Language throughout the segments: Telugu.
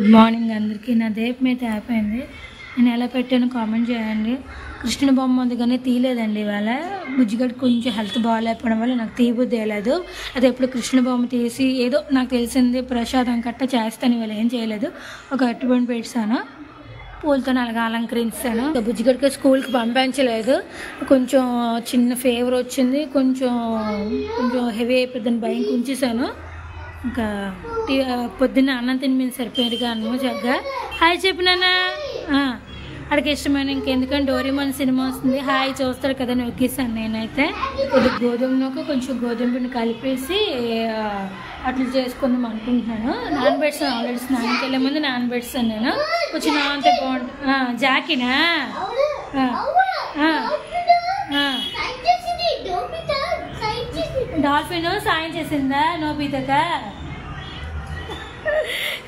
గుడ్ మార్నింగ్ అందరికీ. నా దీపం అయితే అయిపోయింది. నేను ఎలా పెట్టాను కామెంట్ చేయండి. కృష్ణుని బొమ్మ ఉంది కానీ తీయలేదండి ఇవాళ. బుజ్జిగడ్డ కొంచెం హెల్త్ బాగాలేకపోవడం వల్ల నాకు తీయబుద్ధి వేయలేదు. అది ఎప్పుడు కృష్ణుని బొమ్మ తీసి ఏదో నాకు తెలిసింది ప్రసాదం కట్ట చేస్తాను. ఇవాళ ఏం చేయలేదు. ఒక అరటిపండు పెట్టాను, పూలతో అలాగా అలంకరించాను. బుజ్జిగడ్డకి స్కూల్కి పంపించలేదు. కొంచెం చిన్న ఫీవర్ వచ్చింది, కొంచెం హెవీ అయిపోతుందని భయం ఉంచేసాను. ఇంకా పొద్దున్న అన్నం తిని సరిపోయారుగా అన్నం చక్కగా హాయ్ చెప్పినానా. అక్కడికి ఇష్టమైన ఇంకెందుకంటే డోరేమోన్ సినిమా వస్తుంది, హాయ్ చూస్తారు కదా నొక్కేసాను. నేనైతే కొద్దిగా గోధుమ నూక కొంచెం గోధుమ పిండి కలిపేసి అట్లా చేసుకుందాం అనుకుంటున్నాను. నానబెట్టాను ఆల్రెడీ. స్నానంకి వెళ్ళే ముందు నానబెట్టాను నేను. కొంచెం నానంతే బాగుంటుంది. జాకీనా డాల్ఫిన్ సాయం చేసిందా నోబితగా.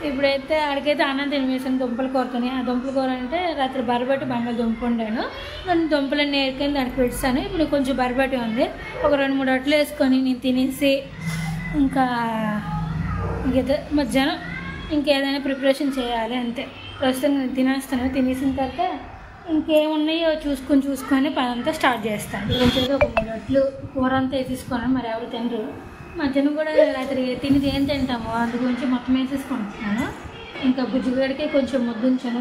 ఇప్పుడైతే అక్కడికైతే అన్నం తినివేసాను దుంపల కూరతోని. ఆ దుంపల కూర అంటే రాత్రి బరబెట్టి బంగాళదుంప వండాను. నేను దుంపలన్నీ ఏరుకొని దానికి పెట్టాను. ఇప్పుడు కొంచెం బరబెట్టి ఉంది. ఒక 2-3 అట్లు వేసుకొని నేను తినేసి ఇంకా మధ్యాహ్నం ఇంకేదైనా ప్రిపరేషన్ చేయాలి అంతే. ప్రస్తుతం నేను తినేస్తాను. తినేసిన తర్వాత ఇంకేమున్నాయో చూసుకొని పనంతా స్టార్ట్ చేస్తాను. కొంచెం ఒక 3 అట్లు కూర అంతా వేసేసుకున్నాను. మరి ఎవరు తినరు. మధ్యాహ్నం కూడా రాత్రి తినేది ఏం తింటాము అందు గురించి మొత్తం వేసేసుకుంటున్నాను. ఇంకా బుజ్జిగడికి కొంచెం ముద్దు ఉంచాను.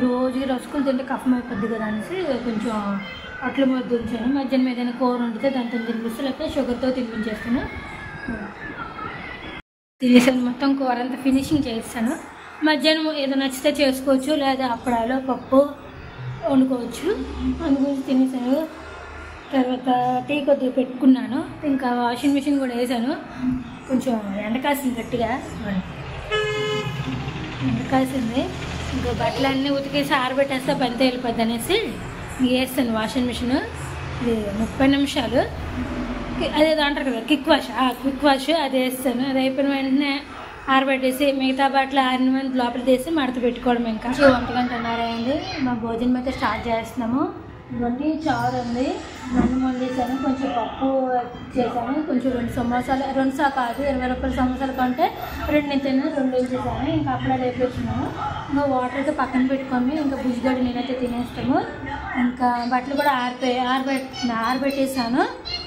రోజు రసుకులు తింటే కఫం అయిపోద్ది కదా అనేసి కొంచెం అట్లు ముద్దు ఉంచాను. మధ్యాహ్నం ఏదైనా కూర వండితే దాంతో తినిపిస్తే లేకపోతే షుగర్తో తినిపించేస్తాను. తినేసాను. మొత్తం కూర అంతా ఫినిషింగ్ చేస్తాను. మధ్యాహ్నం ఏదో నచ్చితే చేసుకోవచ్చు, లేదా అప్పడాలో పప్పు వండుకోవచ్చు. అందు గురించి తినేసాను. తర్వాత టీ కొద్దిగా పెట్టుకున్నాను. ఇంకా వాషింగ్ మిషన్ కూడా వేసాను. కొంచెం ఎండ కాసింది, గట్టిగా ఎండ కాసింది. ఇంకా బట్టలు అన్నీ ఉతికేసి ఆరబెట్టేస్తే పని తేలిపోద్ది అనేసి వేస్తాను వాషింగ్ మిషన్. ఇది 30 నిమిషాలు అదేదో అంటారు కదా క్విక్ వాష్ అది వేస్తాను. అది అయిపోయిన వెంటనే ఆరబెట్టేసి మిగతా బట్టలు ఆరిన వెంటనే లోపల తీసి మడత పెట్టుకోవడం. ఇంకా 1 గంట అన్నారండి. మా భోజనం అయితే స్టార్ట్ చేస్తున్నాము. ఇవన్నీ చారు ఉంది, అన్నం వండేసాను, కొంచెం పప్పు చేశాను, కొంచెం 2 సమోసాలు, 2 కాదు 20 రూపాయల సమోసాలు కంటే 2 నేను తిన్నాను, 2 వేసేసాను. ఇంకా అప్పుడే రేపేస్తున్నాను. ఇంకా వాటర్ అయితే పక్కన పెట్టుకొని ఇంకా బుజ్జిగడ్డ నేనైతే తినేస్తాము. ఇంకా బట్టలు కూడా ఆరబెట్టేసాను.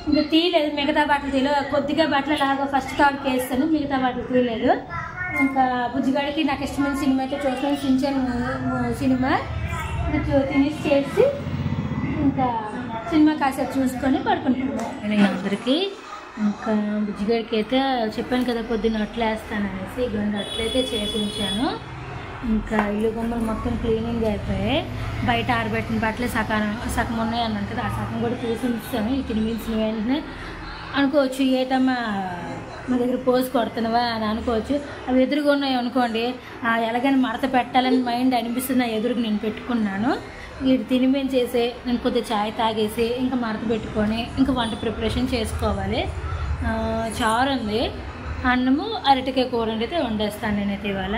ఇంకా తీయలేదు, మిగతా బట్టలు తీయలేదు. కొద్దిగా బట్టలు లాగా ఫస్ట్ కాడికి వేస్తాను, మిగతా బట్టలు తీయలేదు. ఇంకా బుజ్జిగడికి నాకు ఇష్టమైన సినిమా అయితే చూస్తాను, షిన్చాన్ సినిమా. తినేసి చేసి ఇంకా సినిమా కాసేపు చూసుకొని పడుకుంటున్నాను. అందరికీ ఇంకా బుజ్జిగడికి అయితే చెప్పాను కదా పొద్దున్న అట్లు వేస్తాను అనేసి. 2 అట్లయితే చేసి ఉంచాను. ఇంకా ఇల్లు గుమ్మలు మొత్తం క్లీనింగ్ అయిపోయాయి. బయట ఆరబెట్టిన బట్టలు సగం ఉన్నాయి అని అంటారు, ఆ సగం కూడా తీసి ఉంచాను. ఈ తినిపించిన వెంటనే అనుకోవచ్చు ఏటమ్మా మా దగ్గర పోసి కొడుతున్నావా అని అనుకోవచ్చు. అవి ఎదురుగా ఉన్నాయి అనుకోండి, ఎలాగైనా మడత పెట్టాలని మైండ్ అనిపిస్తుంది. నా ఎదురుగా నేను పెట్టుకున్నాను. వీటి తినిపించేసి నేను కొద్దిగా చాయ్ తాగేసి ఇంకా మడత పెట్టుకొని ఇంకా వంట ప్రిపరేషన్ చేసుకోవాలి. చారు ఉంది, అన్నము అరటికాయ కూర అయితే వండేస్తాను నేనైతే ఇవాళ.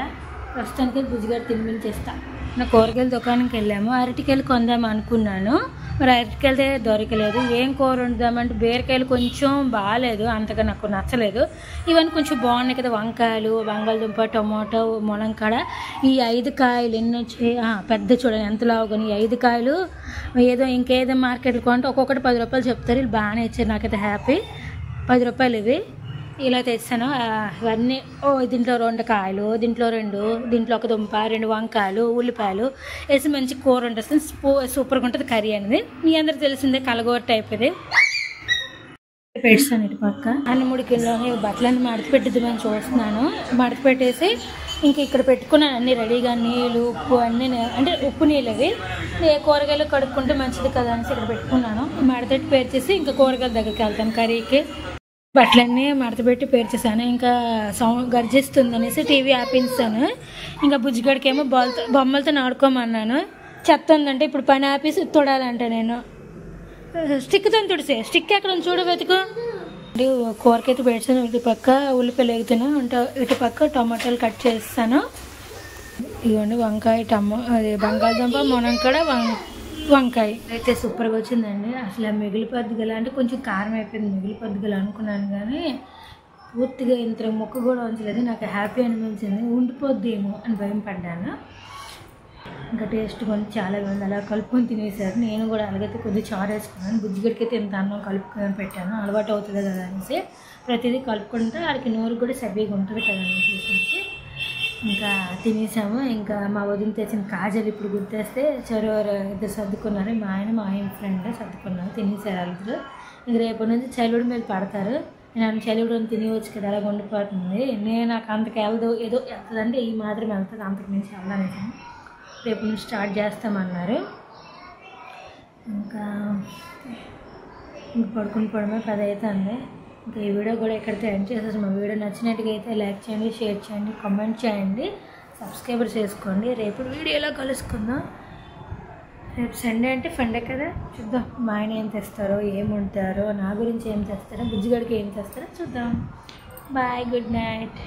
ప్రస్తుతానికి బుజ్జిగడ్డ తినిపించేస్తాను. నా కూరగాయల దుకాణంకి వెళ్ళాము, అరటికాయలు కొందాం అనుకున్నాను. మరి అరటికాయలు దొరకలేదు. ఏం కూర వండుదామంటే బీరకాయలు కొంచెం బాగాలేదు, అంతగా నాకు నచ్చలేదు. ఇవన్నీ కొంచెం బాగున్నాయి కదా, వంకాయలు, బంగాళదుంప, టొమాటో, ములంకాడ. ఈ 5 కాయలు ఎన్ని వచ్చాయి, పెద్ద చూడండి ఎంత లావుగాని. ఈ 5 కాయలు ఏదో ఇంకేదో మార్కెట్లో కొంటే ఒక్కొక్కటి 10 రూపాయలు చెప్తారు. వీళ్ళు బాగానే ఇచ్చారు, నాకైతే హ్యాపీ. 10 రూపాయలు ఇవి. ఇలా తెచ్చాను. ఇవన్నీ దీంట్లో 2 కాయలు, దీంట్లో 2, దీంట్లో 1 దుంప, 2 వంకాయలు, ఉల్లిపాయలు వేసి మంచి కూర వండేస్తాను. సూపర్గా ఉంటుంది కర్రీ అనేది. మీ అందరికి తెలిసిందే, కలగూర టైప్ ఇది. పెట్టాను ఇటు పక్క. అన్ని 3 కిలోని బట్టలన్నీ మడత పెట్టిద్దామని చూస్తున్నాను. మడత పెట్టేసి ఇంక ఇక్కడ పెట్టుకున్నాను అన్నీ రెడీగా. నీళ్ళు, ఉప్పు అన్నీ, అంటే ఉప్పు నీళ్ళు అవి. కూరగాయలు కడుక్కుంటే మంచిది కదా అనేసి ఇక్కడ పెట్టుకున్నాను. మడతెట్టి పేర్చేసి ఇంకా కూరగాయల దగ్గరికి వెళ్తాను కర్రీకి. బట్టలన్నీ మడతపెట్టి పేర్చేసాను. ఇంకా గర్జిస్తుంది అనేసి టీవీ ఆపించాను. ఇంకా బుజ్జిగడికేమో బొమ్మలతో ఆడుకోమన్నాను. చెత్త ఉందంటే ఇప్పుడు పని ఆపేసి తొడాలంట. నేను స్టిక్తో తుడిసే, స్టిక్ ఎక్కడ చూడ వెతుకు. కూరకైతే పెట్టాను. ఇటు పక్క ఉల్లిపాయలు వేగుతాను, ఇటు పక్క టమాటాలు కట్ చేస్తాను. ఇవన్నీ వంకాయ, అది బంగాళదుంప, మునంకాడ, వంకాయ అయితే సూపర్గా వచ్చిందండి. అసలు మిగిలిపోద్ది గల అంటే కొంచెం కారం అయిపోయింది, మిగిలిపోద్ది గల అనుకున్నాను. కానీ పూర్తిగా ఇంత మొక్క కూడా ఉంచలేదు. నాకు హ్యాపీ అనిపించింది, ఉండిపోద్దేమో అని భయం పడ్డాను. ఇంకా టేస్ట్ కొంచెం చాలా బాగుంది. అలా కలుపుకొని తినేసారు. నేను కూడా అలాగైతే కొద్దిగా చారు వేసుకున్నాను. బుజ్జిగడికి అయితే ఇంత అన్నం కలుపుకొని పెట్టాను, అలవాటు అవుతుంది కదా అనేసి ప్రతిదీ కలుపుకుంటే వాడికి నోరు కూడా సవ్యంగా ఉంటుంది కదా అనేసి ఇంకా తినేసాము. ఇంకా మా వదిన తెచ్చిన కాజలు ఇప్పుడు గుర్తేస్తే చెరువు ఇద్దరు సర్దుకున్నారు. మా ఆయన ఫ్రెండ్ సర్దుకున్నారు, తినేసారు వాళ్ళిద్దరు. ఇంక రేపటి నుంచి చలివిడి మీద పడతారు. నేను చలివిడి తినేవచ్చు కదా, అలా వండిపోతుంది. నాకు అంతకు వెళ్దు, ఏదో వెళ్తుందంటే ఈ మాత్రం వెళ్తుంది, అంతకు మించి వెళ్ళాలని రేపు నుంచి స్టార్ట్ చేస్తామన్నారు. ఇంకా పడుకుని పడమే 10 అవుతుంది. ఇంకా ఈ వీడియో కూడా ఇక్కడితో ఎండ్ చేసేసి, మా వీడియో నచ్చినట్టుగా అయితే లైక్ చేయండి, షేర్ చేయండి, కామెంట్ చేయండి, సబ్స్క్రైబర్ చేసుకోండి. రేపు వీడియోలో కలుసుకుందాం. రేపు సండే అంటే ఫండే కదా, చూద్దాం మా ఆయన ఏం తెస్తారో, ఏం ఉంటారో, నా గురించి ఏం తెస్తారో, బుజ్జిగడికి ఏం తెస్తారో చూద్దాం. Bye, good night.